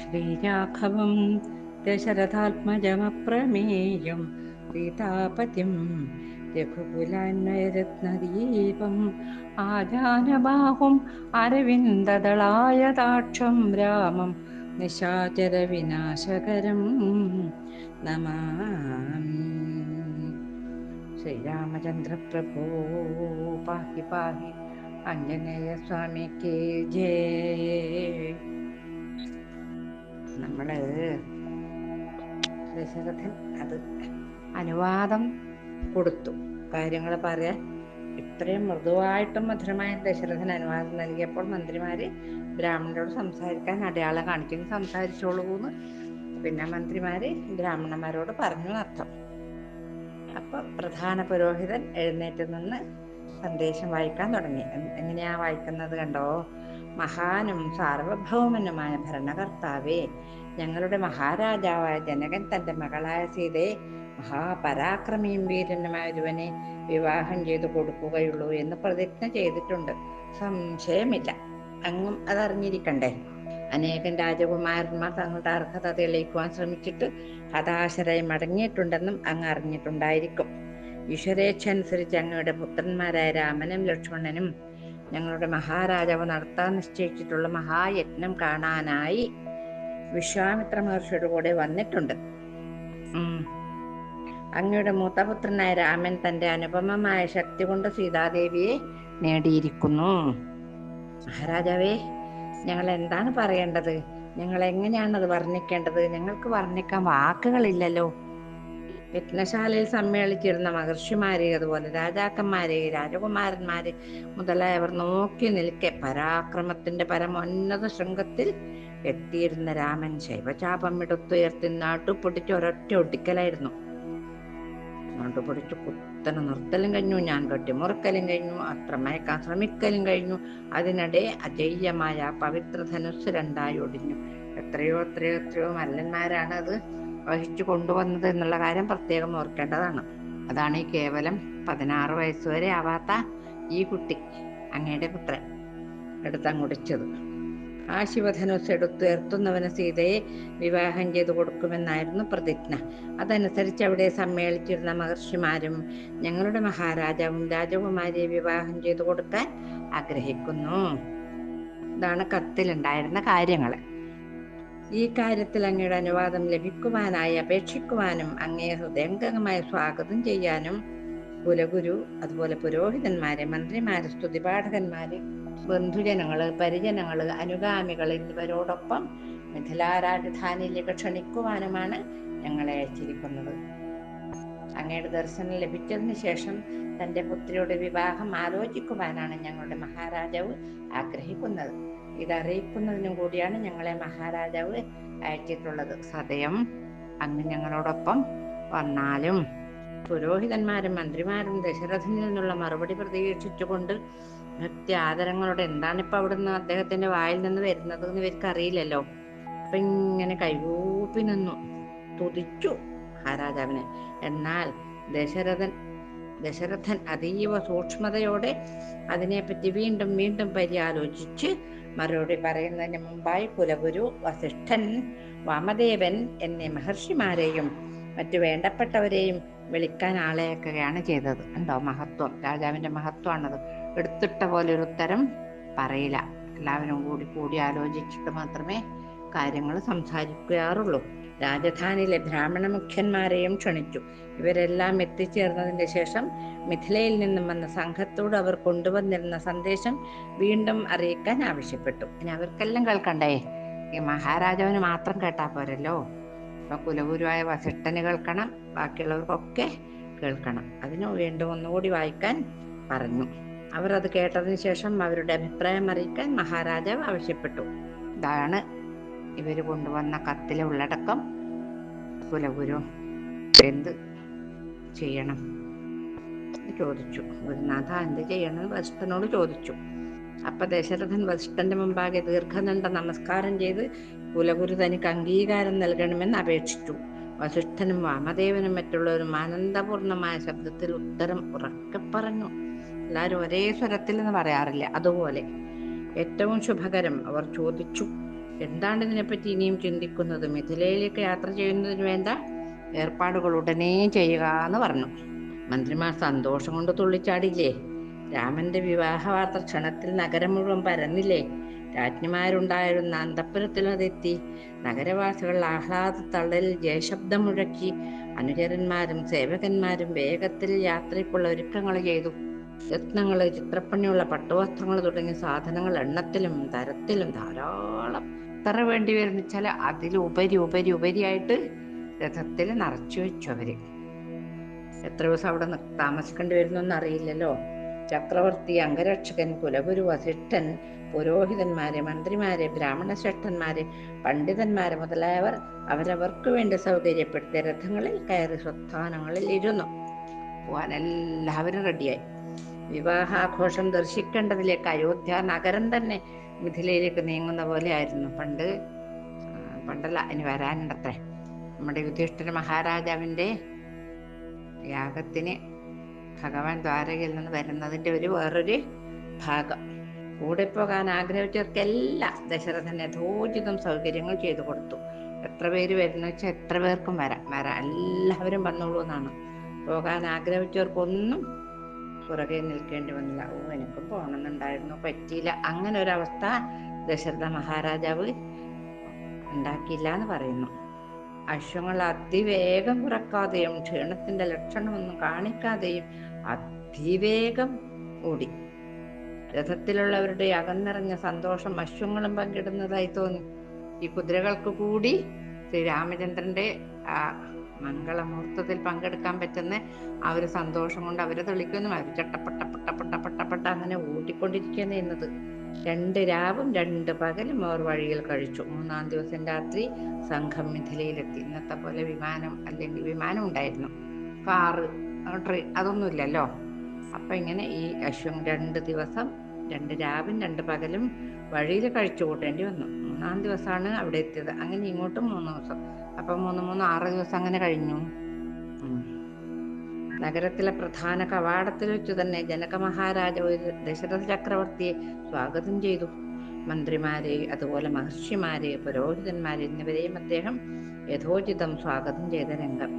ശ്രീരാഘവം ദശരഥാത്മജമപ്രമേയം സീതാപതിം രഘുകുലാന്വയരത്നദീപം ആജാനബാഹും അരവിന്ദദളായതാക്ഷം രാമം നിശാചരവിനാശകരം നമാമി. ശ്രീരാമചന്ദ്രപ്രഭോ പാഹി പാഹി. ആഞ്ജനേയ സ്വാമിക്ക് ജയ്. നമ്മള് ദശരഥൻ അത് അനുവാദം കൊടുത്തു, കാര്യങ്ങൾ പറയാൻ. ഇത്രയും മൃദുവായിട്ടും മധുരമായ ദശരഥൻ അനുവാദം നൽകിയപ്പോൾ മന്ത്രിമാര് ബ്രാഹ്മണരോട് സംസാരിക്കാൻ അടയാളം കാണിക്കുന്നു, സംസാരിച്ചോളൂന്ന് പിന്നെ മന്ത്രിമാര് ബ്രാഹ്മണന്മാരോട് പറഞ്ഞു അർത്ഥം. അപ്പൊ പ്രധാന പുരോഹിതൻ എഴുന്നേറ്റ് നിന്ന് സന്ദേശം വായിക്കാൻ തുടങ്ങി. എങ്ങനെയാ വായിക്കുന്നത് കണ്ടോ? മഹാനും സാർവഭൗമനുമായ ഭരണകർത്താവേ, ഞങ്ങളുടെ മഹാരാജാവായ ജനകൻ തന്റെ മകളായ സീതയെ മഹാപരാക്രമിയും വീരനുമായ ഒരുവനെ വിവാഹം ചെയ്തു കൊടുക്കുകയുള്ളൂ എന്ന് പ്രതിജ്ഞ ചെയ്തിട്ടുണ്ട്. സംശയമില്ല, അങ്ങും അതറിഞ്ഞിരിക്കണ്ടേ. അനേകം രാജകുമാരന്മാർ തങ്ങളുടെ അർഹത തെളിയിക്കുവാൻ ശ്രമിച്ചിട്ട് ഹതാശരായി മടങ്ങിയിട്ടുണ്ടെന്നും അങ്ങ് അറിഞ്ഞിട്ടുണ്ടായിരിക്കും. ഈശ്വരേച്ഛ അനുസരിച്ച് അങ്ങയുടെ പുത്രന്മാരായ രാമനും ലക്ഷ്മണനും ഞങ്ങളുടെ മഹാരാജാവ് നടത്താൻ നിശ്ചയിച്ചിട്ടുള്ള മഹായജ്ഞം കാണാനായി വിശ്വാമിത്ര മഹർഷിയുടെ കൂടെ വന്നിട്ടുണ്ട്. അങ്ങയുടെ മൂത്തപുത്രനായ രാമൻ തന്റെ അനുപമമായ ശക്തി കൊണ്ട് സീതാദേവിയെ നേടിയിരിക്കുന്നു. മഹാരാജാവേ, ഞങ്ങൾ എന്താണ് പറയേണ്ടത്? ഞങ്ങൾ എങ്ങനെയാണത് വർണ്ണിക്കേണ്ടത്? ഞങ്ങൾക്ക് വർണ്ണിക്കാൻ വാക്കുകളില്ലല്ലോ. യജ്ഞശാലയിൽ സമ്മേളിച്ചിരുന്ന മഹർഷിമാരെ, അതുപോലെ രാജാക്കന്മാരെ, രാജകുമാരന്മാരെ മുതലായവർ നോക്കി നിൽക്കെ പരാക്രമത്തിന്റെ പരമോന്നത ശൃംഗത്തിൽ എത്തിയിരുന്ന രാമൻ ശൈവചാപം എടുത്തുയർത്തി നാട്ടുപൊടിച്ച് ഒരൊറ്റ ഒടിക്കലായിരുന്നു. നാട്ടുപൊടിച്ച് കുത്തനെ നിർത്തലും കഴിഞ്ഞു, ഞാൻ കെട്ടി മുറുക്കലും കഴിഞ്ഞു, അത്ര മയക്കാൻ ശ്രമിക്കലും കഴിഞ്ഞു. അതിനിടെ അജയ്യമായ പവിത്ര ധനുസ് രണ്ടായി ഒടിഞ്ഞു. എത്രയോ എത്രയോ എത്രയോ മല്ലന്മാരാണ് അത് വഹിച്ചു കൊണ്ടുവന്നത് എന്നുള്ള കാര്യം പ്രത്യേകം ഓർക്കേണ്ടതാണ്. അതാണ് ഈ കേവലം 16 വയസ്സുവരെ ആവാത്ത ഈ കുട്ടി, അങ്ങയുടെ പുത്രൻ, എടുത്തങ്ങൊടിച്ചത്. ആ ശിവധനുസ് എടുത്തുയർത്തുന്നവന് സീതയെ വിവാഹം ചെയ്തു കൊടുക്കുമെന്നായിരുന്നു പ്രതിജ്ഞ. അതനുസരിച്ച് അവിടെ സമ്മേളിച്ചിരുന്ന മഹർഷിമാരും ഞങ്ങളുടെ മഹാരാജാവും രാജകുമാരിയെ വിവാഹം ചെയ്തു കൊടുക്കാൻ ആഗ്രഹിക്കുന്നു. ഇതാണ് കത്തിലുണ്ടായിരുന്ന കാര്യങ്ങൾ. ഈ കാര്യത്തിൽ അങ്ങയുടെ അനുവാദം ലഭിക്കുവാനായി അപേക്ഷിക്കുവാനും അങ്ങയെ ഹൃദയംഗമായി സ്വാഗതം ചെയ്യാനും കുലഗുരു, അതുപോലെ പുരോഹിതന്മാര്, മന്ത്രിമാര്, സ്തുതിപാഠകന്മാര്, ബന്ധുജനങ്ങള്, പരിജനങ്ങള്, അനുഗാമികൾ എന്നിവരോടൊപ്പം മിഥിലാ രാജധാനിയിലേക്ക് ക്ഷണിക്കുവാനുമാണ് ഞങ്ങളെ അയച്ചിരിക്കുന്നത്. അങ്ങയുടെ ദർശനം ലഭിച്ചതിന് ശേഷം തന്റെ പുത്രിയുടെ വിവാഹം ആലോചിക്കുവാനാണ് ഞങ്ങളുടെ മഹാരാജാവ് ആഗ്രഹിക്കുന്നത്. ഇതറിയിക്കുന്നതിനും കൂടിയാണ് ഞങ്ങളെ മഹാരാജാവ് അയച്ചിട്ടുള്ളത്. സദയം അങ്ങ് ഞങ്ങളോടൊപ്പം വന്നാലും. പുരോഹിതന്മാരും മന്ത്രിമാരും ദശരഥനിൽ നിന്നുള്ള മറുപടി പ്രതീക്ഷിച്ചുകൊണ്ട് ഭക്തി ആദരങ്ങളോടെ എന്താണിപ്പോ അവിടുന്ന് അദ്ദേഹത്തിന്റെ വായിൽ നിന്ന് വരുന്നത് എന്ന് ഇവർക്ക് അറിയില്ലല്ലോ. അപ്പൊ ഇങ്ങനെ കൈകൂപ്പി നിന്നു തുതിച്ചു മഹാരാജാവിനെ. എന്നാൽ ദശരഥൻ അതീവ സൂക്ഷ്മതയോടെ അതിനെപ്പറ്റി വീണ്ടും വീണ്ടും പര്യാലോചിച്ച് മറുപടി പറയുന്നതിന് മുമ്പായി കുലഗുരു, വസിഷ്ഠൻ, വാമദേവൻ എന്നീ മഹർഷിമാരെയും മറ്റു വേണ്ടപ്പെട്ടവരെയും വിളിക്കാൻ ആളെയാക്കുകയാണ് ചെയ്തത്. എന്തോ മഹത്വം, രാജാവിന്റെ മഹത്വമാണത്. എടുത്തിട്ട പോലെ ഒരു ഉത്തരം പറയില്ല. എല്ലാവരും കൂടി ആലോചിച്ചിട്ട് മാത്രമേ കാര്യങ്ങൾ സംസാരിക്കാറുള്ളൂ. രാജധാനിയിലെ ബ്രാഹ്മണ മുഖ്യന്മാരെയും ക്ഷണിച്ചു. ഇവരെല്ലാം എത്തിച്ചേർന്നതിന്റെ ശേഷം മിഥിലയിൽ നിന്നും വന്ന സംഘത്തോട് അവർ കൊണ്ടുവന്നിരുന്ന സന്ദേശം വീണ്ടും അറിയിക്കാൻ ആവശ്യപ്പെട്ടു. ഇനി അവർക്കെല്ലാം കേൾക്കണ്ടേ? ഈ മഹാരാജാവിന് മാത്രം കേട്ടാ പോരല്ലോ. ഇപ്പൊ കുലഗുരുവായ വസിഷ്ഠന് കേൾക്കണം, ബാക്കിയുള്ളവർക്കൊക്കെ കേൾക്കണം. അതിനു വീണ്ടും ഒന്നുകൂടി വായിക്കാൻ പറഞ്ഞു. അവർ അത് കേട്ടതിന് ശേഷം അവരുടെ അഭിപ്രായം അറിയിക്കാൻ മഹാരാജാവ് ആവശ്യപ്പെട്ടു. ഇതാണ് ഇവര് കൊണ്ടുവന്ന കത്തിലെ ഉള്ളടക്കം. കുലഗുരു എന്ത് ചെയ്യണം ചോദിച്ചു. ഗുരുനാഥ, എന്ത് ചെയ്യണം വസിഷ്ഠനോട് ചോദിച്ചു. അപ്പൊ ദശരഥൻ വസിഷ്ഠന്റെ മുമ്പാകെ ദീർഘനന്ദ നമസ്കാരം ചെയ്ത് കുലഗുരു തനിക്ക് അംഗീകാരം നൽകണമെന്ന് അപേക്ഷിച്ചു. വസിഷ്ഠനും വാമദേവനും മറ്റുള്ളവരും ആനന്ദപൂർണമായ ശബ്ദത്തിൽ ഉത്തരം ഉറക്കെ പറഞ്ഞു. എല്ലാവരും ഒരേ സ്വരത്തിൽ എന്ന് പറയാറില്ല, അതുപോലെ ഏറ്റവും ശുഭകരം അവർ ചോദിച്ചു. എന്താണ് ഇതിനെപ്പറ്റി ഇനിയും ചിന്തിക്കുന്നത്? മിഥിലയിലേക്ക് യാത്ര ചെയ്യുന്നതിന് വേണ്ട ഏർപ്പാടുകൾ ഉടനെ ചെയ്യുക എന്ന് പറഞ്ഞു. മന്ത്രിമാർ സന്തോഷം കൊണ്ട് തുള്ളിച്ചാടിയില്ലേ? രാമന്റെ വിവാഹ വാർത്ത ക്ഷണത്തിൽ നഗരം മുഴുവൻ പരന്നില്ലേ? രാജ്ഞിമാരുണ്ടായിരുന്ന അന്തഃപുരത്തിൽ അതെത്തി. നഗരവാസികൾ ആഹ്ലാദ തള്ളലിൽ ജയശബ്ദം മുഴക്കി. അനുചരന്മാരും സേവകന്മാരും വേഗത്തിൽ യാത്രയ്ക്കുള്ള ഒരുക്കങ്ങൾ ചെയ്തു. രത്നങ്ങള്, ചിത്രപ്പണിയുള്ള പട്ടുവസ്ത്രങ്ങൾ തുടങ്ങിയ സാധനങ്ങൾ എണ്ണത്തിലും തരത്തിലും ധാരാളം എത്ര വേണ്ടി വരുന്ന വെച്ചാൽ അതിലുപരിയായിട്ട് രഥത്തിൽ നിറച്ചു വെച്ചു അവര്. എത്ര ദിവസം അവിടെ താമസിക്കേണ്ടി വരുന്നൊന്നും അറിയില്ലല്ലോ. ചക്രവർത്തി, അംഗരക്ഷകൻ, കുലഗുരു, വസിഷ്ഠൻ, പുരോഹിതന്മാരെ, മന്ത്രിമാരെ, ബ്രാഹ്മണ ശ്രേഷ്ഠന്മാരെ, പണ്ഡിതന്മാരെ മുതലായവർ അവരവർക്ക് വേണ്ടി സൗകര്യപ്പെടുത്തിയ രഥങ്ങളിൽ കയറി സ്വസ്ഥാനങ്ങളിൽ ഇരുന്നു. പോവാൻ എല്ലാവരും റെഡിയായി. വിവാഹാഘോഷം ദർശിക്കേണ്ടതിലേക്ക് അയോധ്യ നഗരം തന്നെ മിഥിലയിലേക്ക് നീങ്ങുന്ന പോലെ ആയിരുന്നു. പണ്ടല്ല, ഇനി വരാനുണ്ടത്രേ. നമ്മുടെ യുധിഷ്ഠിര മഹാരാജാവിന്റെ യാഗത്തിന് ഭഗവാൻ ദ്വാരകയിൽ നിന്ന് വരുന്നതിന്റെ വേറൊരു ഭാഗം. കൂടെ പോകാൻ ആഗ്രഹിച്ചവർക്കെല്ലാം ദശരഥൻ യഥോചിതം സൗകര്യങ്ങൾ ചെയ്തു കൊടുത്തു. എത്ര പേര് വരുന്ന വെച്ചാൽ എത്ര പേർക്കും വരാം, എല്ലാവരും വന്നോളൂ എന്നാണ്. പോകാൻ ആഗ്രഹിച്ചവർക്കൊന്നും പുറകെ നിൽക്കേണ്ടി വന്നില്ല. എനിക്കും പോകണമെന്നുണ്ടായിരുന്നു, പറ്റിയില്ല, അങ്ങനെ ഒരവസ്ഥ ദശരഥ മഹാരാജാവ് ഉണ്ടാക്കിയില്ല എന്ന് പറയുന്നു. അശ്വങ്ങൾ അതിവേഗം പുറക്കാതെയും ക്ഷീണത്തിന്റെ ലക്ഷണമൊന്നും കാണിക്കാതെയും അതിവേഗം ഓടി. രഥത്തിലുള്ളവരുടെ അകന്നിറങ്ങിയ സന്തോഷം അശ്വങ്ങളും പങ്കിടുന്നതായി തോന്നി. ഈ കുതിരകൾക്ക് കൂടി ശ്രീരാമചന്ദ്രന്റെ ആ മംഗളമുഹൂർത്തത്തിൽ പങ്കെടുക്കാൻ പറ്റുന്ന ആ ഒരു സന്തോഷം കൊണ്ട് അവരെ തെളിക്കുന്നു. അവർ ചട്ടപ്പെട്ട അങ്ങനെ ഓടിക്കൊണ്ടിരിക്കുകയാണ് ചെയ്യുന്നത്. 2 രാവും 2 പകലും അവർ വഴിയിൽ കഴിച്ചു. 3-ാം ദിവസം രാത്രി സംഘം മിഥിലയിലെത്തി. ഇന്നത്തെ പോലെ വിമാനം ഉണ്ടായിരുന്നു, കാറ്, ട്രെയിൻ അതൊന്നുമില്ലല്ലോ. അപ്പൊ ഇങ്ങനെ ഈ അശ്വം 2 ദിവസം 2 രാവും 2 പകലും വഴിയിൽ കഴിച്ചു കൂട്ടേണ്ടി വന്നു. 3-ാം ദിവസമാണ് അവിടെ എത്തിയത്. അങ്ങനെ ഇങ്ങോട്ടും 3 ദിവസം. അപ്പൊ 6 ദിവസം അങ്ങനെ കഴിഞ്ഞു. നഗരത്തിലെ പ്രധാന കവാടത്തിൽ വെച്ച് തന്നെ ജനക മഹാരാജാവ് ദശരഥ ചക്രവർത്തിയെ സ്വാഗതം ചെയ്തു. മന്ത്രിമാരെ, അതുപോലെ മഹർഷിമാരെ, പുരോഹിതന്മാരെ എന്നിവരെയും അദ്ദേഹം യഥോചിതം സ്വാഗതം ചെയ്ത രംഗം.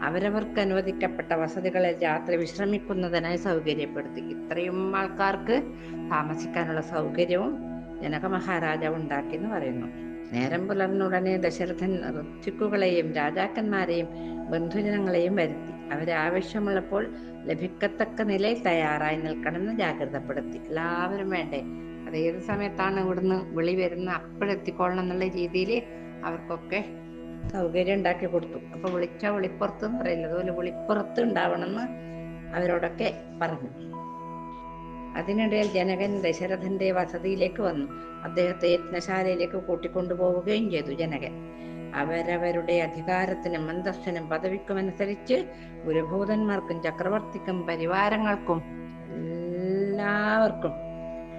അവരവർക്ക് അനുവദിക്കപ്പെട്ട വസതികളിൽ രാത്രി വിശ്രമിക്കുന്നതിനായി സൗകര്യപ്പെടുത്തി. ഇത്രയും ആൾക്കാർക്ക് താമസിക്കാനുള്ള സൗകര്യവും ജനക മഹാരാജാവ് ഉണ്ടാക്കിയെന്ന് പറയുന്നു. നേരം പുലർന്നുടനെ ദശരഥൻ ഋത്വിക്കുകളെയും രാജാക്കന്മാരെയും ബന്ധുജനങ്ങളെയും വരുത്തി. അവരെ ആവശ്യമുള്ളപ്പോൾ ലഭിക്കത്തക്ക നിലയിൽ തയ്യാറായി നിൽക്കണമെന്ന് ജാഗ്രതപ്പെടുത്തി. എല്ലാവരും വേണ്ടേ, അത് ഏത് സമയത്താണ് ഇവിടുന്ന് വിളി വരുന്ന അപ്പോഴെത്തിക്കൊള്ളണം എന്നുള്ള രീതിയിൽ അവർക്കൊക്കെ സൗകര്യം ഉണ്ടാക്കി കൊടുത്തു. അപ്പൊ വിളിച്ച വിളിപ്പുറത്ത് എന്ന് പറയില്ല, അതുപോലെ വിളിപ്പുറത്ത് ഉണ്ടാവണമെന്ന് അവരോടൊക്കെ പറഞ്ഞു. അതിനിടയിൽ ജനകൻ ദശരഥന്റെ വസതിയിലേക്ക് വന്നു. അദ്ദേഹത്തെ യജ്ഞശാലയിലേക്ക് കൂട്ടിക്കൊണ്ടുപോവുകയും ചെയ്തു. ജനകൻ അവരവരുടെ അധികാരത്തിനും അന്തസ്സിനും പദവിക്കുമനുസരിച്ച് ഗുരുഭൂതന്മാർക്കും ചക്രവർത്തിക്കും പരിവാരങ്ങൾക്കും എല്ലാവർക്കും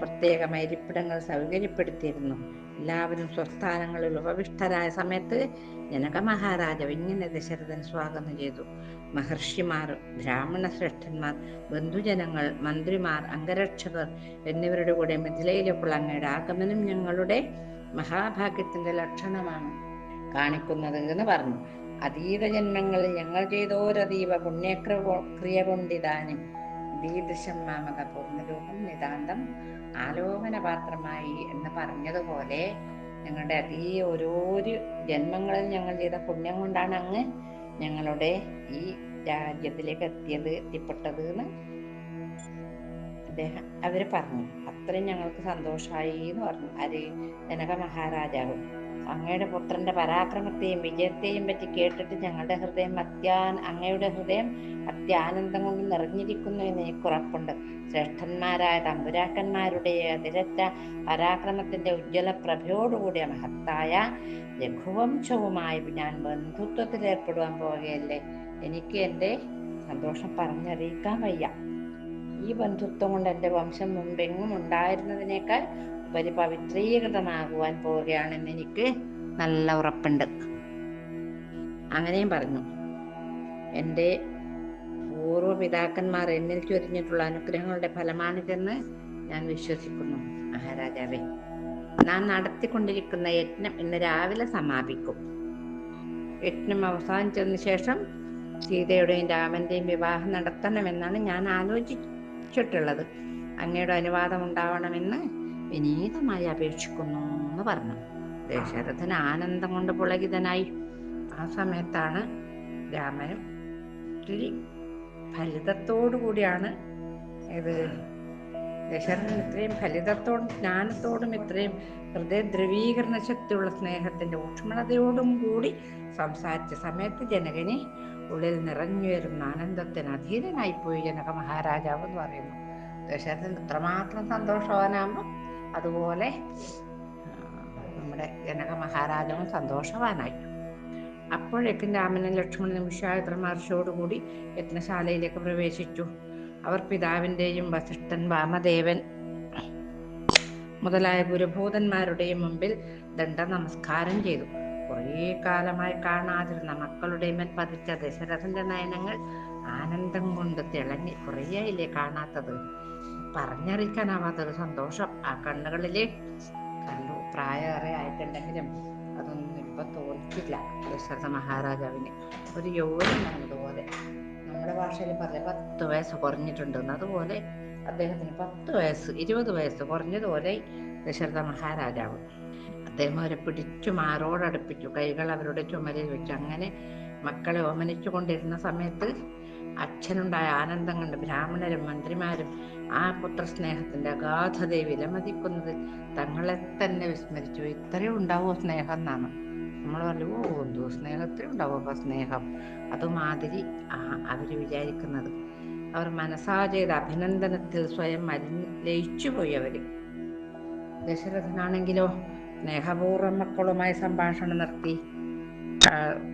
പ്രത്യേകമായ ഇരിപ്പിടങ്ങൾ സൗകര്യപ്പെടുത്തിയിരുന്നു. എല്ലാവരും സ്വസ്ഥാനങ്ങളിൽ ഉപവിഷ്ടരായ സമയത്ത് ജനക മഹാരാജാവ് ഇങ്ങനെ ദശരഥൻ സ്വാഗതം ചെയ്തു. മഹർഷിമാർ, ബ്രാഹ്മണ ശ്രേഷ്ഠന്മാർ, ബന്ധുജനങ്ങൾ, മന്ത്രിമാർ, അംഗരക്ഷകർ എന്നിവരുടെ കൂടെ മിഥിലയിലേക്കുള്ള അങ്ങയുടെ ആഗമനം ഞങ്ങളുടെ മഹാഭാഗ്യത്തിന്റെ ലക്ഷണമാണ് കാണിക്കുന്നത് എന്ന് പറഞ്ഞു. അതീത ജന്മങ്ങളിൽ ഞങ്ങൾ ചെയ്തോരതീവ പുണ്യക്രിയ കൊണ്ടിതാനും ദീദൃശം മാമക പൂർണ്ണരൂപം നിതാന്തം ആലോകനപാത്രമായി എന്ന് പറഞ്ഞതുപോലെ ഞങ്ങളുടെ ഓരോരു ജന്മങ്ങളിൽ ഞങ്ങൾ ചെയ്ത പുണ്യം കൊണ്ടാണ് അങ്ങ് ഞങ്ങളുടെ ഈ രാജ്യത്തിലേക്ക് എത്തിപ്പെട്ടത് എന്ന് അവര് പറഞ്ഞു. അത്രയും ഞങ്ങൾക്ക് സന്തോഷമായി എന്ന് പറഞ്ഞു ജനക മഹാരാജാവ്. അങ്ങയുടെ പുത്രന്റെ പരാക്രമത്തെയും വിജയത്തെയും പറ്റി കേട്ടിട്ട് ഞങ്ങളുടെ അങ്ങയുടെ ഹൃദയം അത്യാനന്ദം കൊണ്ട് നിറഞ്ഞിരിക്കുന്നു എന്ന് എനിക്ക് ഉറപ്പുണ്ട്. ശ്രേഷ്ഠന്മാരായ തമ്പുരാക്കന്മാരുടെ അതിരറ്റ പരാക്രമത്തിന്റെ ഉജ്ജ്വല പ്രഭയോടുകൂടിയ മഹത്തായ രഘുവംശവുമായി ഞാൻ ബന്ധുത്വത്തിൽ ഏർപ്പെടുവാൻ പോവുകയല്ലേ. എനിക്ക് എൻ്റെ സന്തോഷം പറഞ്ഞറിയിക്കാൻ വയ്യ. ഈ ബന്ധുത്വം കൊണ്ട് എൻ്റെ വംശം മുമ്പെങ്ങും ഉണ്ടായിരുന്നതിനേക്കാൾ പവിത്രീകൃതമാകുവാൻ പോവുകയാണെന്ന് എനിക്ക് നല്ല ഉറപ്പുണ്ട്. അങ്ങനെയും പറഞ്ഞു. എൻ്റെ പൂർവ്വപിതാക്കന്മാർ എന്നിൽ ചൊരിഞ്ഞിട്ടുള്ള അനുഗ്രഹങ്ങളുടെ ഫലമാണിതെന്ന് ഞാൻ വിശ്വസിക്കുന്നു മഹാരാജാവേ. നാം നടത്തിക്കൊണ്ടിരിക്കുന്ന യജ്ഞം ഇന്ന് രാവിലെ സമാപിക്കും. യജ്ഞം അവസാനിച്ചതിന് ശേഷം സീതയുടെയും രാമന്റെയും വിവാഹം നടത്തണമെന്നാണ് ഞാൻ ആലോചിച്ചിട്ടുള്ളത്. അങ്ങയുടെ അനുവാദം ഉണ്ടാവണമെന്ന് വിനീതമായി അപേക്ഷിക്കുന്നു എന്ന് പറഞ്ഞു. ദശരഥൻ ആനന്ദം കൊണ്ട് പുളകിതനായി. ആ സമയത്താണ് രാമനും ഒത്തിരി ഫലിതത്തോടു കൂടിയാണ് ഇത് ദശരഥൻ ഇത്രയും ഫലിതത്തോടും ജ്ഞാനത്തോടും ഇത്രയും ഹൃദയ ദ്രവീകരണ ശക്തിയുള്ള സ്നേഹത്തിന്റെ ഊഷ്മളതയോടും കൂടി സംസാരിച്ച സമയത്ത് ജനകനെ ഉള്ളിൽ നിറഞ്ഞുവരുന്ന ആനന്ദത്തിന് അധീനനായിപ്പോയി ജനക മഹാരാജാവ് എന്ന് പറയുന്നു. ദശരഥൻ ഇത്രമാത്രം സന്തോഷവാനാകുമ്പോൾ അതുപോലെ നമ്മുടെ ജനക മഹാരാജാവും സന്തോഷവാനായി. അപ്പോഴേക്കും രാമനും ലക്ഷ്മണനും വിശ്വാമിത്ര മഹർഷിയോടുകൂടി യജ്ഞശാലയിലേക്ക് പ്രവേശിച്ചു. അവർ പിതാവിൻ്റെയും വസിഷ്ഠൻ, വാമദേവൻ മുതലായ ഗുരുഭൂതന്മാരുടെയും മുമ്പിൽ ദണ്ഡ നമസ്കാരം ചെയ്തു. കുറേ കാലമായി കാണാതിരുന്ന മക്കളുടെ മേൽ പതിച്ച ദശരഥന്റെ നയനങ്ങൾ ആനന്ദം കൊണ്ട് തിളങ്ങി. കുറേയായില്ലേ കാണാത്തത്, പറഞ്ഞറിയിക്കാനാവാത്തൊരു സന്തോഷം ആ കണ്ണുകളിലെ കണ്ടു. പ്രായമേറെ ആയിട്ടുണ്ടെങ്കിലും അതൊന്നും ഇപ്പൊ തോന്നിക്കില്ല ദശരഥ മഹാരാജാവിന്. ഒരു യൗവനമാണതുപോലെ നമ്മുടെ ഭാഷയിൽ പറയാം 10 വയസ്സ് കുറഞ്ഞിട്ടുണ്ടെന്ന്. അതുപോലെ അദ്ദേഹത്തിന് 10 വയസ്സ് 20 വയസ്സ് കുറഞ്ഞതുപോലെ ദശരഥ മഹാരാജാവ്. അദ്ദേഹം അവരെ പിടിച്ചു മാറോടടുപ്പിച്ചു, കൈകൾ അവരുടെ ചുമലിൽ വെച്ചു. അങ്ങനെ മക്കളെ ഓമനിച്ചു കൊണ്ടിരുന്ന സമയത്ത് അച്ഛനുണ്ടായ ആനന്ദം കണ്ട് ബ്രാഹ്മണരും മന്ത്രിമാരും ആ പുത്രസ്നേഹത്തിന്റെ അഗാധതയെ വിലമതിക്കുന്നത് തങ്ങളെ തന്നെ വിസ്മരിച്ചു. ഇത്രയും ഉണ്ടാവുമോ സ്നേഹം എന്നാണ് നമ്മൾ പറഞ്ഞു. എന്തോ സ്നേഹത്തിൽ ഉണ്ടാവും അപ്പൊ സ്നേഹം, അതുമാതിരി അവര് വിചാരിക്കുന്നത്. അവർ മനസ്സാ ചെയ്ത അഭിനന്ദനത്തിൽ സ്വയം ലയിച്ചുപോയി അവര്. ദശരഥനാണെങ്കിലോ സ്നേഹപൂർവ്വം മക്കളുമായി സംഭാഷണം നടത്തി.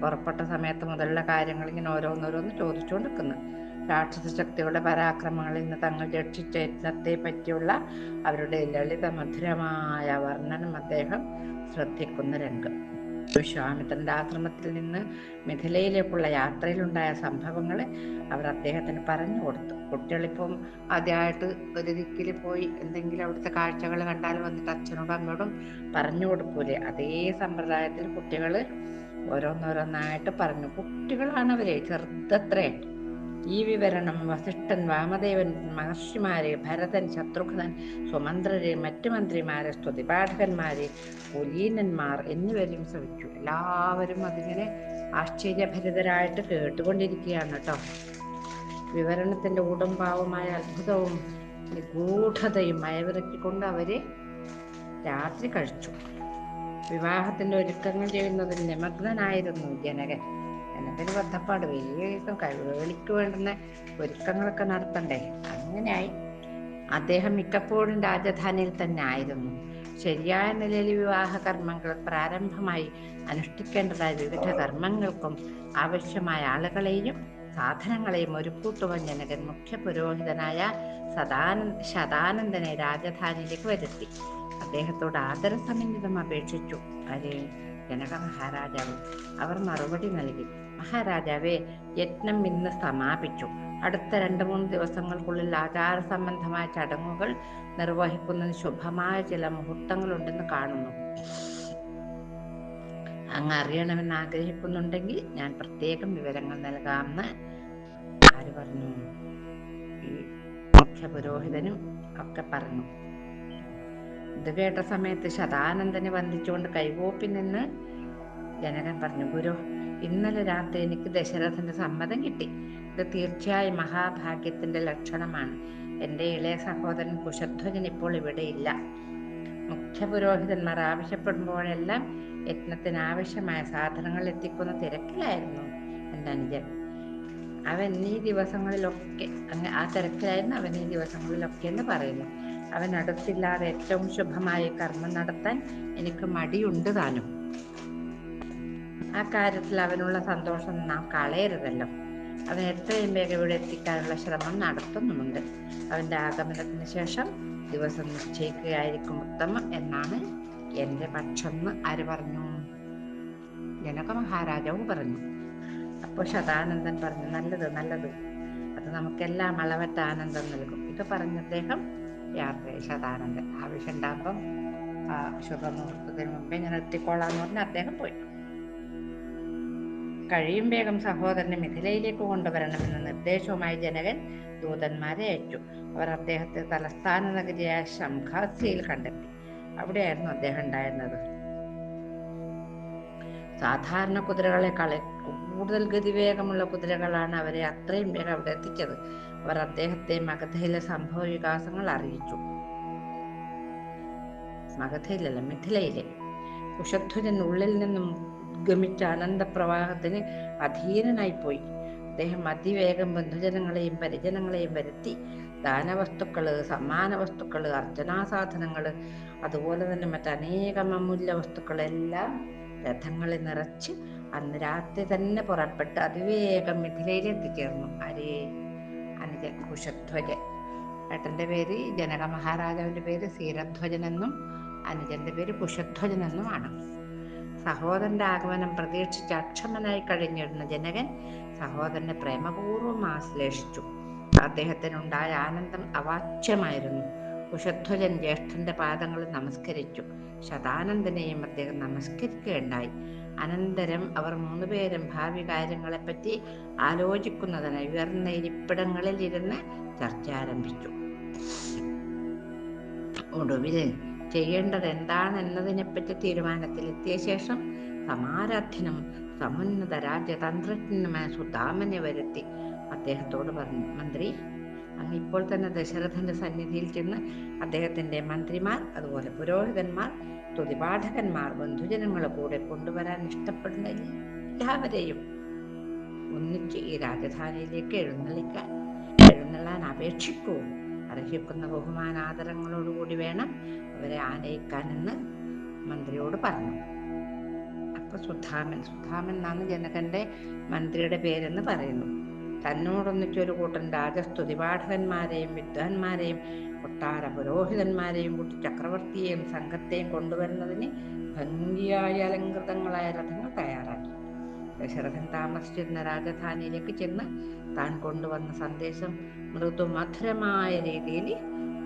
പുറപ്പെട്ട സമയത്ത് മുതലുള്ള കാര്യങ്ങൾ ഇങ്ങനെ ഓരോന്നോരോന്ന് ചോദിച്ചുകൊണ്ടിരിക്കുന്നു. രാക്ഷസ ശക്തികളുടെ പരാക്രമങ്ങളിൽ നിന്ന് തങ്ങൾ രക്ഷിച്ച യജ്ഞത്തെ പറ്റിയുള്ള അവരുടെ ലളിത മധുരമായ വർണ്ണനം അദ്ദേഹം ശ്രദ്ധിക്കുന്ന രംഗം. വിശ്വാമിത്രന്റെ ആശ്രമത്തിൽ നിന്ന് മിഥിലയിലേക്കുള്ള യാത്രയിലുണ്ടായ സംഭവങ്ങൾ അവർ അദ്ദേഹത്തിന് പറഞ്ഞു കൊടുത്തു. കുട്ടികളിപ്പം ആദ്യമായിട്ട് ഒരു ദിക്കിൽ പോയി എന്തെങ്കിലും അവിടുത്തെ കാഴ്ചകൾ കണ്ടാൽ വന്നിട്ട് അച്ഛനോടും അമ്മയോടും പറഞ്ഞു കൊടുക്കൂലേ, അതേ സമ്പ്രദായത്തിൽ കുട്ടികൾ ഓരോന്നോരോന്നായിട്ട് പറഞ്ഞു. കുട്ടികളാണ് അവരെ, ചെറുതത്രേ. ഈ വിവരണം വസിഷ്ഠൻ, വാമദേവൻ, മഹർഷിമാരെ, ഭരതൻ, ശത്രുഘ്നൻ, സുമന്ത്രരെ, മറ്റു മന്ത്രിമാരെ, സ്തുതിപാഠകന്മാരെ, കുലീനന്മാർ എന്നിവരും ശ്രമിച്ചു. എല്ലാവരും അതിങ്ങനെ ആശ്ചര്യഭരിതരായിട്ട് കേട്ടുകൊണ്ടിരിക്കുകയാണ് കേട്ടോ. വിവരണത്തിന്റെ ഊടുംപാവുമായ അത്ഭുതവും നിഗൂഢതയും മയവിറക്കിക്കൊണ്ട് അവര് രാത്രി കഴിച്ചു. വിവാഹത്തിന്റെ ഒരുക്കങ്ങൾ ചെയ്യുന്നതിൽ നിമഗ്നനായിരുന്നു ജനകൻ. ജനകന് ബദ്ധപ്പാട്, വേഗം കഴിവുകളിക്ക് വേണ്ടുന്ന ഒരുക്കങ്ങളൊക്കെ നടത്തണ്ടേ. അങ്ങനെയായി അദ്ദേഹം മിക്കപ്പോഴും രാജധാനിയിൽ തന്നെ ആയിരുന്നു. ശരിയായ നിലയിൽ വിവാഹ കർമ്മങ്ങൾ പ്രാരംഭമായി അനുഷ്ഠിക്കേണ്ടതായ വിവിധ കർമ്മങ്ങൾക്കും ആവശ്യമായ ആളുകളെയും സാധനങ്ങളെയും ഒരുക്കൂട്ടുവാൻ ജനകൻ മുഖ്യ പുരോഹിതനായ ശതാനന്ദനെ രാജധാനിയിലേക്ക് വരുത്തി. അദ്ദേഹത്തോട് ആദരസമന്വിതം അപേക്ഷിച്ചു. ജനക മഹാരാജാവ്. അവർ മറുപടി നൽകി. മഹാരാജാവേ, യജ്ഞം ഇന്ന് സമാപിച്ചു. അടുത്ത 2-3 ദിവസങ്ങൾക്കുള്ളിൽ ആചാര സംബന്ധമായ ചടങ്ങുകൾ നിർവഹിക്കുന്നതിന് ശുഭമായ ചില മുഹൂർത്തങ്ങളുണ്ടെന്ന് കാണുന്നു. അങ്ങ് അറിയണമെന്ന് ആഗ്രഹിക്കുന്നുണ്ടെങ്കിൽ ഞാൻ പ്രത്യേകം വിവരങ്ങൾ നൽകാമെന്ന് ആര് പറഞ്ഞു? ഈ മുഖ്യ പുരോഹിതനും ഒക്കെ പറഞ്ഞു. ഇത് കേട്ട സമയത്ത് ശതാനന്ദനെ വന്ദിച്ചുകൊണ്ട് കൈകൂപ്പി നിന്ന് ജനകൻ പറഞ്ഞു, ഗുരു, ഇന്നലെ രാത്രി എനിക്ക് ദശരഥന്റെ സമ്മതം കിട്ടി. ഇത് തീർച്ചയായും മഹാഭാഗ്യത്തിന്റെ ലക്ഷണമാണ്. എൻ്റെ ഇളയ സഹോദരൻ കുശധ്വജൻ ഇപ്പോൾ ഇവിടെ ഇല്ല. മുഖ്യ പുരോഹിതന്മാർ ആവശ്യപ്പെടുമ്പോഴെല്ലാം യജ്ഞത്തിന് ആവശ്യമായ സാധനങ്ങൾ എത്തിക്കുന്ന തിരക്കിലായിരുന്നു എൻ്റെ അനുജൻ. അവൻ ഈ ദിവസങ്ങളിലൊക്കെ ആ തിരക്കിലായിരുന്നു അവൻ ഈ ദിവസങ്ങളിലൊക്കെ എന്ന് പറയുന്നു. അവൻ അടുത്തില്ലാതെ ഏറ്റവും ശുഭമായ കർമ്മം നടത്താൻ എനിക്ക് മടിയുണ്ട് താനും. ആ കാര്യത്തിൽ അവനുള്ള സന്തോഷം നാം കളയരുതല്ലോ. അവൻ എത്രയും വേഗം ഇവിടെ എത്തിക്കാനുള്ള ശ്രമം നടത്തുന്നുമുണ്ട്. അവന്റെ ആഗമനത്തിന് ശേഷം ദിവസം നിശ്ചയിക്കുകയായിരിക്കും ഉത്തമം എന്നാണ് എൻ്റെ പക്ഷം എന്ന് ആര് പറഞ്ഞു? ജനക മഹാരാജാവ് പറഞ്ഞു. അപ്പോൾ ശതാനന്ദൻ പറഞ്ഞു, നല്ലത് നല്ലത്, അത് നമുക്കെല്ലാം അളവറ്റ ആനന്ദം നൽകും. ഇത് പറഞ്ഞ അദ്ദേഹം യാത്രയായി. ശതാനന്ദൻ ആവശ്യമുണ്ടാകുമ്പം ആ ശുഭമുഹൂർത്തത്തിന് മുമ്പേ ഞാൻ എത്തിക്കോളാന്ന് പറഞ്ഞ് അദ്ദേഹം പോയി. കഴിയും വേഗം സഹോദരനെ മിഥിലയിലേക്ക് കൊണ്ടുവരണമെന്ന നിർദ്ദേശവുമായി ജനകൻ ദൂതന്മാരെ അയച്ചു. അവർ അദ്ദേഹത്തെ തലസ്ഥാന നഗരിയായ ശംഖാസിയിൽ കണ്ടെത്തി. അവിടെയായിരുന്നു അദ്ദേഹം ഉണ്ടായിരുന്നത്. സാധാരണ കുതിരകളെക്കാൾ കൂടുതൽ ഗതിവേഗമുള്ള കുതിരകളാണ് അവരെ അത്രയും വേഗം അവിടെ എത്തിച്ചത്. അവർ അദ്ദേഹത്തെ മഗധയിലെ സംഭവ വികാസങ്ങൾ അറിയിച്ചു. മഗധയിലല്ല, മിഥിലയിലെ. കുശധ്വജൻ ഉള്ളിൽ നിന്നും ഉദ്ഗമിച്ച അനന്തപ്രവാഹത്തിന് അധീനനായിപ്പോയി. അദ്ദേഹം അതിവേഗം ബന്ധുജനങ്ങളെയും പരിജനങ്ങളെയും വരുത്തി ദാനവസ്തുക്കള്, സമ്മാന വസ്തുക്കള്, അർച്ചനാസാധനങ്ങള്, അതുപോലെ തന്നെ മറ്റനേകം അമൂല്യ വസ്തുക്കളെല്ലാം രഥങ്ങളിൽ നിറച്ച് അന്ന് രാത്രി തന്നെ പുറപ്പെട്ട് അതിവേഗം മിഥിലയിൽ എത്തിച്ചേർന്നു. അനുജൻ കുശധ്വജൻ. ഏട്ടന്റെ പേര് ജനക മഹാരാജാവിന്റെ പേര് സീരധ്വജൻ എന്നും അനുജന്റെ പേര് കുശധ്വജൻ എന്നുമാണ്. സഹോദരന്റെ ആഗമനം പ്രതീക്ഷിച്ച് അക്ഷമനായി കഴിഞ്ഞിരുന്ന ജനകൻ സഹോദരനെ പ്രേമപൂർവ്വം ആശ്ലേഷിച്ചു. അദ്ദേഹത്തിനുണ്ടായ ആനന്ദം അവാച്യമായിരുന്നു. കുശധ്വജൻ ജ്യേഷ്ഠന്റെ പാദങ്ങളിൽ നമസ്കരിച്ചു. ശതാനന്ദനെയും അദ്ദേഹം നമസ്കരിക്കുകയുണ്ടായി. അനന്തരം അവർ മൂന്നുപേരും ഭാവി കാര്യങ്ങളെപ്പറ്റി ആലോചിക്കുന്നതിനായി ഉയർന്ന ഇരിപ്പിടങ്ങളിൽ ഇരുന്ന് ചർച്ച ആരംഭിച്ചു. ഒടുവിൽ ചെയ്യേണ്ടത് എന്താണെന്നതിനെപ്പറ്റി തീരുമാനത്തിലെത്തിയ ശേഷം സമാരാധ്യനും സമുന്നത രാജ്യതന്ത്രജ്ഞനുമായ സുധാമനെ വരുത്തി അദ്ദേഹത്തോട് പറഞ്ഞു, മന്ത്രി, അങ്ങ് ഇപ്പോൾ തന്നെ ദശരഥന്റെ സന്നിധിയിൽ ചെന്ന് അദ്ദേഹത്തിന്റെ മന്ത്രിമാർ, അതുപോലെ പുരോഹിതന്മാർ, സ്തുതിപാഠകന്മാർ, ബന്ധുജനങ്ങളെ കൂടെ കൊണ്ടുവരാൻ ഇഷ്ടപ്പെടുന്ന എല്ലാവരെയും ഒന്നിച്ച് ഈ രാജധാനിയിലേക്ക് എഴുന്നള്ളാൻ അപേക്ഷിക്കൂ. അർഹിക്കുന്ന ബഹുമാനാദരങ്ങളോടുകൂടി വേണം അവരെ ആനയിക്കാനെന്ന് മന്ത്രിയോട് പറഞ്ഞു. അപ്പൊ സുധാമൻ എന്നാണ് ജനകന്റെ മന്ത്രിയുടെ പേരെന്ന് പറയുന്നു. തന്നോടൊന്നിച്ചൊരു കൂട്ടം രാജസ്തുതിപാഠകന്മാരെയും വിദ്വാൻമാരെയും കൊട്ടാര പുരോഹിതന്മാരെയും കൂട്ടി ചക്രവർത്തിയെയും സംഘത്തെയും കൊണ്ടുവരുന്നതിന് ഭംഗിയായ അലങ്കൃതങ്ങളായ രഥങ്ങൾ തയ്യാറാക്കി. ദശരഥൻ താമസിച്ചിരുന്ന രാജധാനിയിലേക്ക് ചെന്ന് താൻ കൊണ്ടുവന്ന സന്ദേശം മൃദുമധുരമായ രീതിയിൽ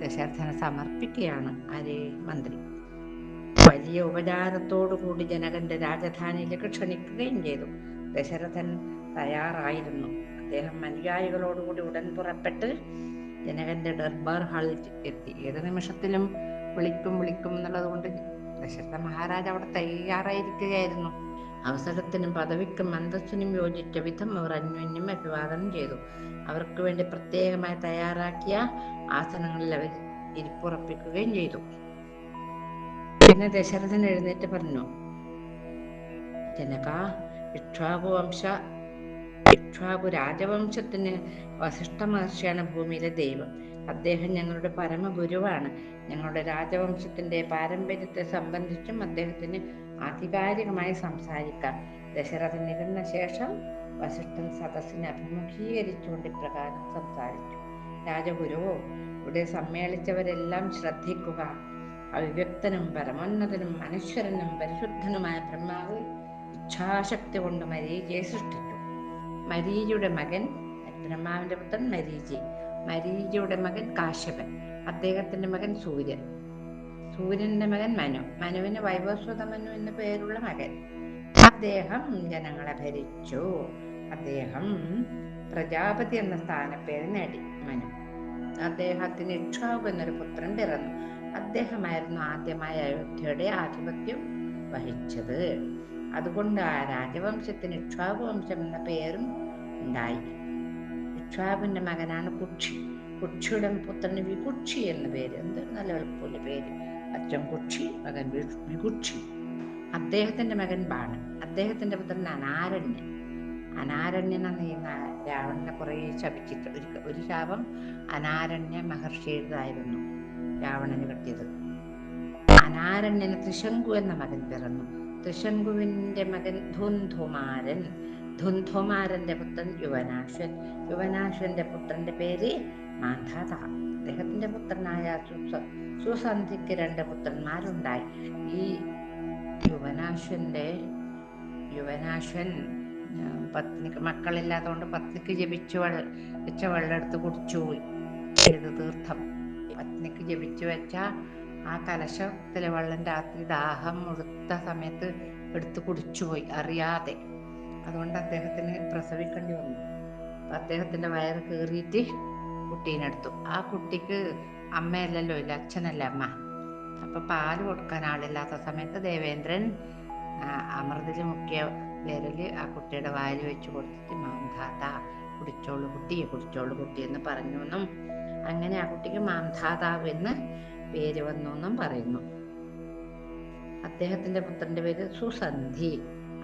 ദശരഥനെ സമർപ്പിക്കുകയാണ് മന്ത്രി. വലിയ ഉപചാരത്തോടുകൂടി ജനകന്റെ രാജധാനിയിലേക്ക് ക്ഷണിക്കുകയും ചെയ്തു. ദശരഥൻ തയ്യാറായിരുന്നു. അദ്ദേഹം അനുയായികളോടുകൂടി ഉടൻ പുറപ്പെട്ട് ജനകന്റെ ദർബാർ ഹാളിൽ എത്തി. ഏത് നിമിഷത്തിലും വിളിക്കും എന്നുള്ളത് കൊണ്ട് ദശരഥ മഹാരാജ് അവിടെ തയ്യാറായിരിക്കുകയായിരുന്നു. അവസരത്തിനും പദവിക്കും അന്തസ്സിനും യോജിച്ച വിധം അവർ അന്യോന്യം അഭിവാദനം ചെയ്തു. അവർക്ക് വേണ്ടി പ്രത്യേകമായി തയ്യാറാക്കിയ ആസനങ്ങളിൽ അവർ ഇരിപ്പുറപ്പിക്കുകയും ചെയ്തു. പിന്നെ ദശരഥൻ എഴുന്നേറ്റ് പറഞ്ഞു, ജനക, ഇക്ഷ്വാകു രാജവംശത്തിന് വസിഷ്ഠ മഹർഷിയാണ് ഭൂമിയിലെ ദൈവം. അദ്ദേഹം ഞങ്ങളുടെ പരമഗുരുവാണ്. ഞങ്ങളുടെ രാജവംശത്തിന്റെ പാരമ്പര്യത്തെ സംബന്ധിച്ചും അദ്ദേഹത്തിന് ആധികാരികമായി സംസാരിക്കാം. ദശരഥൻ ഇരുന്ന ശേഷം വസിഷ്ഠൻ സദസ്സിനെ അഭിമുഖീകരിച്ചുകൊണ്ട് ഇപ്രകാരം സംസാരിച്ചു. രാജഗുരുവോ, ഇവിടെ സമ്മേളിച്ചവരെല്ലാം ശ്രദ്ധിക്കുക. അവിവ്യക്തനും പരമോന്നതനും അനശ്വരനും പരിശുദ്ധനുമായ ബ്രഹ്മാവ് ഇച്ഛാശക്തി കൊണ്ട് മരീചിയെ സൃഷ്ടിച്ചു. മരീചിയുടെ മകൻ, ബ്രഹ്മാവിന്റെ പുത്രൻ മരീചി, മരീചിയുടെ മകൻ കാശ്യപൻ, അദ്ദേഹത്തിന്റെ മകൻ സൂര്യൻ, സൂര്യന്റെ മകൻ മനു, മനുവിന് വൈവസ്വത മനു എന്ന പേരുള്ള മകൻ. അദ്ദേഹം ജനങ്ങളെ ഭരിച്ചു. അദ്ദേഹം പ്രജാപതി എന്ന സ്ഥാനപ്പേര് നേടി. മനു, അദ്ദേഹത്തിന് ഇക്ഷ്വാകു എന്നൊരു പുത്രൻ പിറന്നു. അദ്ദേഹമായിരുന്നു ആദ്യമായി അയോധ്യയുടെ ആധിപത്യം വഹിച്ചത്. അതുകൊണ്ട് ആ രാജവംശത്തിന് ഇക്ഷ്വാകു വംശം എന്ന പേരും ഉണ്ടായി. ഇക്ഷ്വാകുവിന്റെ മകനാണ് കുക്ഷി. കുക്ഷിയുടെ പുത്രന് വികുക്ഷി എന്ന പേര്. എന്തൊരു നല്ല എളുപ്പമുള്ള പേര്. അച്ഛൻ കുക്ഷി, മകൻ വികുക്ഷി. അദ്ദേഹത്തിന്റെ മകൻ ബാണൻ. അദ്ദേഹത്തിന്റെ പുത്രൻ അനാരണ്യൻ. അനാരണ്യൻ എന്ന രാവണനെ കുറെ ശപിച്ചിട്ട് ഒരു ശാപം അനാരണ്യ മഹർഷിയുടേതായിരുന്നു രാവണന് കിട്ടിയത്. അനാരണ്യന് ത്രിശങ്കു എന്ന മകൻ പിറന്നു. ത്രിശങ്കുവിന്റെ മകൻ ധുന്ധുമാരൻ. ധുന്ധുമാരന്റെ പുത്രൻ യുവനാശ്വൻ. യുവനാശ്വന്റെ പുത്രന്റെ പേര് മാന്ധാത. അദ്ദേഹത്തിന്റെ പുത്രനായ സുസന്ധിക്ക് 2 പുത്രന്മാരുണ്ടായി. ഈ യുവനാശ്വൻ പത്നിക്ക് മക്കളില്ലാത്തതുകൊണ്ട് പത്നിക്ക് വെച്ച വെള്ളം എടുത്ത് കുടിച്ചു. ഇത് തീർത്ഥം. പത്നിക്ക് ജപിച്ചു വെച്ച ആ കലശത്തിലെ വെള്ളം രാത്രി ദാഹം മുഴുത്ത സമയത്ത് എടുത്ത് കുടിച്ചുപോയി അറിയാതെ. അതുകൊണ്ട് അദ്ദേഹത്തിന് പ്രസവിക്കേണ്ടി വന്നു. അപ്പം അദ്ദേഹത്തിൻ്റെ വയറ് കീറിയിട്ട് കുട്ടീനെടുത്തു. ആ കുട്ടിക്ക് അമ്മയല്ലല്ലോ ഇല്ല, അച്ഛനല്ല അമ്മ. അപ്പം പാല് കൊടുക്കാൻ ആളില്ലാത്ത സമയത്ത് ദേവേന്ദ്രൻ അമൃതിൽ മുക്കിയ വിരല് ആ കുട്ടിയുടെ വായിൽ വെച്ച് കൊടുത്തിട്ട് മാംധാത കുടിച്ചോളൂ കുട്ടിയെ, കുടിച്ചോളൂ കുട്ടി എന്ന് പറഞ്ഞു എന്നും, അങ്ങനെ ആ കുട്ടിക്ക് മാംധാതാവ് എന്ന് പേര് വന്നു എന്നും പറയുന്നു. അദ്ദേഹത്തിന്റെ പുത്രന്റെ പേര് സുസന്ധി.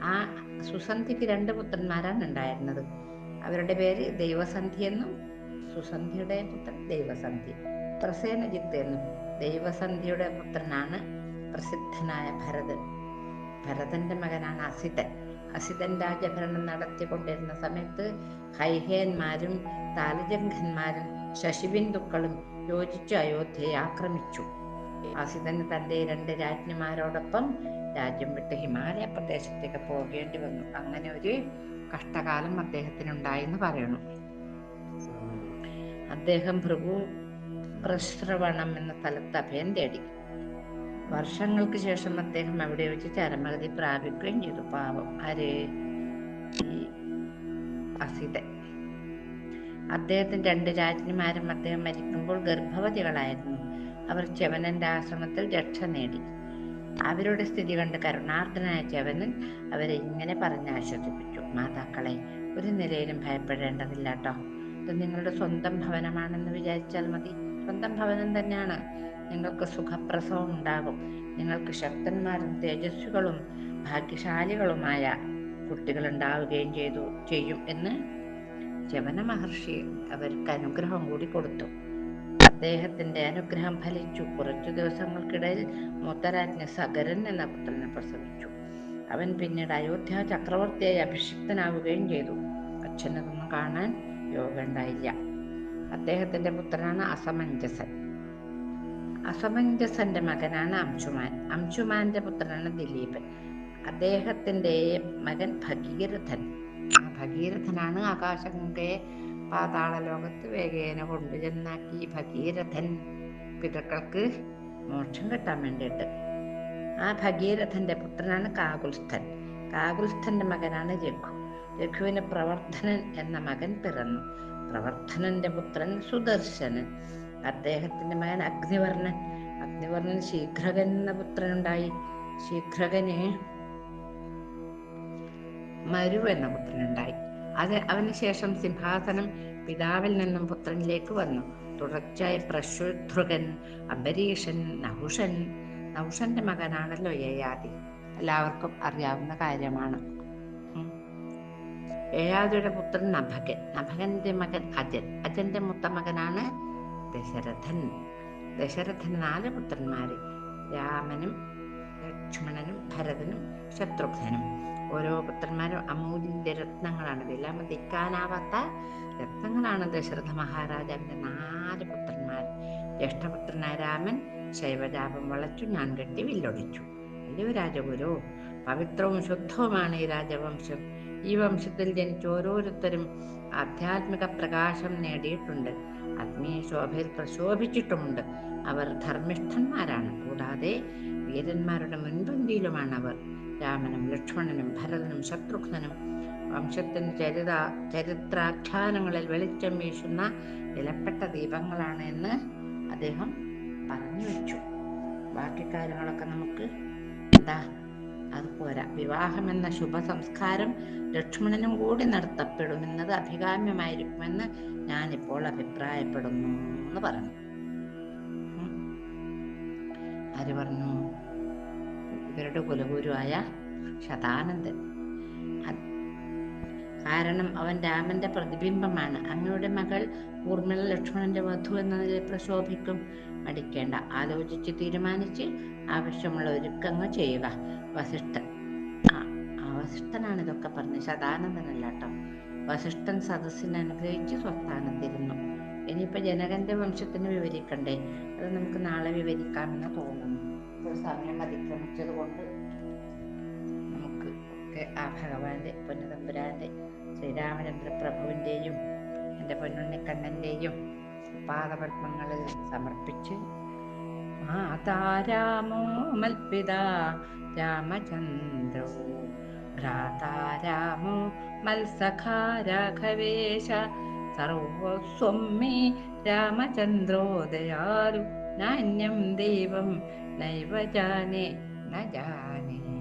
ആ സുസന്ധിക്ക് 2 പുത്രന്മാരാണ് ഉണ്ടായിരുന്നത്. അവരുടെ പേര് ദൈവസന്ധി എന്നും സുസന്ധിയുടെ പുത്രൻ ദൈവസന്ധി, പ്രസേനജിത്ത് എന്നും. ദൈവസന്ധിയുടെ പുത്രനാണ് പ്രസിദ്ധനായ ഭരതൻ. ഭരതന്റെ മകനാണ് അസിതൻ. അസിതൻ രാജഭരണം നടത്തിക്കൊണ്ടിരുന്ന സമയത്ത് ഹൈഹേന്മാരും താലജംഘന്മാരും ശശിബിന്ദുക്കളും യോജിച്ച് അയോധ്യയെ ആക്രമിച്ചു. അസിതൻ തന്റെ 2 രാജ്ഞിമാരോടൊപ്പം രാജ്യം വിട്ട് ഹിമാലയ പ്രദേശത്തേക്ക് പോകേണ്ടി വന്നു. അങ്ങനെ ഒരു കഷ്ടകാലം അദ്ദേഹത്തിനുണ്ടായെന്ന് പറയുന്നു. അദ്ദേഹം ഭൃഗു പ്രശ്രവണം എന്ന സ്ഥലത്ത് അഭയം തേടി. വർഷങ്ങൾക്ക് ശേഷം അദ്ദേഹം അവിടെ വെച്ച് ചരമഗതി പ്രാപിക്കുകയും ചെയ്തു. പാവം ആര്? ഈ അസിതൻ. അദ്ദേഹത്തിന്റെ 2 രാജ്ഞിമാരും അദ്ദേഹം മരിക്കുമ്പോൾ ഗർഭവതികളായിരുന്നു. അവർ ച്യവനന്റെ ആശ്രമത്തിൽ രക്ഷ നേടി. അവരുടെ സ്ഥിതി കണ്ട് കരുണാർദ്ദനായ ച്യവനൻ അവരെ ഇങ്ങനെ പറഞ്ഞ് ആശ്വസിപ്പിച്ചു: മാതാക്കളെ, ഒരു നിലയിലും ഭയപ്പെടേണ്ടതില്ല കേട്ടോ. ഇത് നിങ്ങളുടെ സ്വന്തം ഭവനമാണെന്ന് വിചാരിച്ചാൽ മതി. സ്വന്തം ഭവനം തന്നെയാണ്. നിങ്ങൾക്ക് സുഖപ്രസവം ഉണ്ടാകും. നിങ്ങൾക്ക് ശക്തന്മാരും തേജസ്വികളും ഭാഗ്യശാലികളുമായ കുട്ടികൾ ഉണ്ടാവുകയും ചെയ്യും എന്ന് ച്യവന മഹർഷി അവർക്ക് അനുഗ്രഹം കൂടി കൊടുത്തു. അദ്ദേഹത്തിന്റെ അനുഗ്രഹം ഫലിച്ചു. കുറച്ചു ദിവസങ്ങൾക്കിടയിൽ മൂത്തരാജ്ഞി സഗരൻ എന്ന പുത്രനെ പ്രസവിച്ചു. അവൻ പിന്നീട് അയോധ്യ ചക്രവർത്തിയായി അഭിഷിക്തനാവുകയും ചെയ്തു. അച്ഛനതൊന്നും കാണാൻ യോഗം ഉണ്ടായില്ല. അദ്ദേഹത്തിന്റെ പുത്രനാണ് അസമഞ്ജസൻ. അസമഞ്ജസന്റെ മകനാണ് അംശുമാൻ. അംശുമാന്റെ പുത്രനാണ് ദിലീപൻ. അദ്ദേഹത്തിന്റെ മകൻ ഭഗീരഥൻ. ഭഗീരഥനാണ് ആകാശഗംഗയെ പാതാള ലോകത്ത് വേഗേന കൊണ്ടുചെന്നാക്കി. ഭഗീരഥൻ പിതൃക്കൾക്ക് മോക്ഷം കിട്ടാൻ വേണ്ടിയിട്ട്. ആ ഭഗീരഥന്റെ പുത്രനാണ് കാകുൽസ്ഥൻ. കാകുൽസ്ഥന്റെ മകനാണ് രഘു. രഘുവിന് പ്രവർദ്ധനൻ എന്ന മകൻ പിറന്നു. പ്രവർദ്ധനന്റെ പുത്രൻ സുദർശനൻ. അദ്ദേഹത്തിന്റെ മകൻ അഗ്നിവർണ്ണൻ. അഗ്നിവർണ്ണൻ ശീഘ്രകൻ എന്ന പുത്രനുണ്ടായി. ശീഘ്രകന് മരു എന്ന പുത്രനുണ്ടായി. അവന് ശേഷം സിംഹാസനം പിതാവിൽ നിന്നും പുത്രനിലേക്ക് വന്നു. തുടർച്ചയായി പ്രശുധ്രുകൻ, അംബരീഷൻ, നഹുഷൻ. നഹുഷന്റെ മകനാണല്ലോ യയാതി. എല്ലാവർക്കും അറിയാവുന്ന കാര്യമാണ്. യയാതിയുടെ പുത്രൻ നഭകൻ. നഭകന്റെ മകൻ അജൻ. അജന്റെ മൂത്ത മകനാണ് ദശരഥൻ. ദശരഥന് 4 പുത്രന്മാര്: രാമനും ലക്ഷ്മണനും ഭരതനും ശത്രുഘ്നനും. ഓരോ പുത്രന്മാരും അമൂല്യ രത്നങ്ങളാണ്. ഇതെല്ലാം മതിക്കാനാവാത്ത രത്നങ്ങളാണ് ദശരഥ മഹാരാജാവിന്റെ 4 പുത്രന്മാർ. ജ്യേഷ്ഠപുത്രനായ രാമൻ ശൈവജാപം വളച്ചു ഞാൻ കെട്ടി വില്ലൊടിച്ചു. അല്ലയോ രാജഗുരു, പവിത്രവും ശുദ്ധവുമാണ് ഈ രാജവംശം. ഈ വംശത്തിൽ ജനിച്ച ഓരോരുത്തരും ആധ്യാത്മിക പ്രകാശം നേടിയിട്ടുണ്ട്. ആത്മീയ ശോഭയിൽ പ്രശോഭിച്ചിട്ടുമുണ്ട്. അവർ ധർമ്മിഷ്ഠന്മാരാണ്. കൂടാതെ വീരന്മാരുടെ മുൻപന്തിയിലുമാണ് അവർ. രാമനും ലക്ഷ്മണനും ഭരതനും ശത്രുഘ്നനും വംശത്തിന്റെ ചരിത്രാഖ്യാനങ്ങളിൽ വെളിച്ചം വീശുന്ന വിലപ്പെട്ട ദീപങ്ങളാണ് എന്ന് അദ്ദേഹം പറഞ്ഞു വെച്ചു. ബാക്കി കാര്യങ്ങളൊക്കെ നമുക്ക് അത് പോരാ. വിവാഹം എന്ന ശുഭസംസ്കാരം ലക്ഷ്മണനും കൂടി നടത്തപ്പെടുമെന്നത് അഭികാമ്യമായിരിക്കുമെന്ന് ഞാനിപ്പോൾ അഭിപ്രായപ്പെടുന്നു എന്ന് പറഞ്ഞു. ആര് പറഞ്ഞു? ഇവരുടെ കുലഗുരുവായ ശതാനന്ദൻ. കാരണം അവൻ രാമന്റെ പ്രതിബിംബമാണ്. അങ്ങയുടെ മകൾ ഊർമിള ലക്ഷ്മണന്റെ വധു എന്ന നിലയിൽ പ്രശോഭിക്കും. മടിക്കേണ്ട, ആലോചിച്ച് തീരുമാനിച്ച് ആവശ്യമുള്ള ഒരുക്കങ്ങൾ ചെയ്യുക. വസിഷ്ഠൻ വസിഷ്ഠനാണ് ഇതൊക്കെ പറഞ്ഞത്, ശതാനന്ദനല്ല കേട്ടോ. വസിഷ്ഠൻ സദസ്സിനെ അനുഗ്രഹിച്ച് സ്വസ്ഥാനത്തിരുന്നു. ഇനിയിപ്പോ ജനകന്റെ വംശത്തിന് വിവരിക്കണ്ടേ? അത് നമുക്ക് നാളെ വിവരിക്കാമെന്ന് തോന്നുന്നു. ഇപ്പോൾ സമയം അതിക്രമിച്ചത് കൊണ്ട് നമുക്ക് ഒക്കെ ആ ഭഗവാന്റെ പൊന്നുതമ്പുരാന്റെ ശ്രീരാമചന്ദ്ര പ്രഭുവിൻ്റെയും എൻ്റെ പൊന്നുണ്ണിക്കണ്ണൻ്റെയും പാദപത്മങ്ങൾ സമർപ്പിച്ച് മാതാ രാമോ മൽപിതാ രാമചന്ദ്രോ ഭ്രാതാ രാമോ മത്സഖാ രാഘവേശ സർവസ്വം മേ രാമചന്ദ്രോ ദയാലു നാന്യം ദൈവം നൈവ ജാനേ ന ജാനേ.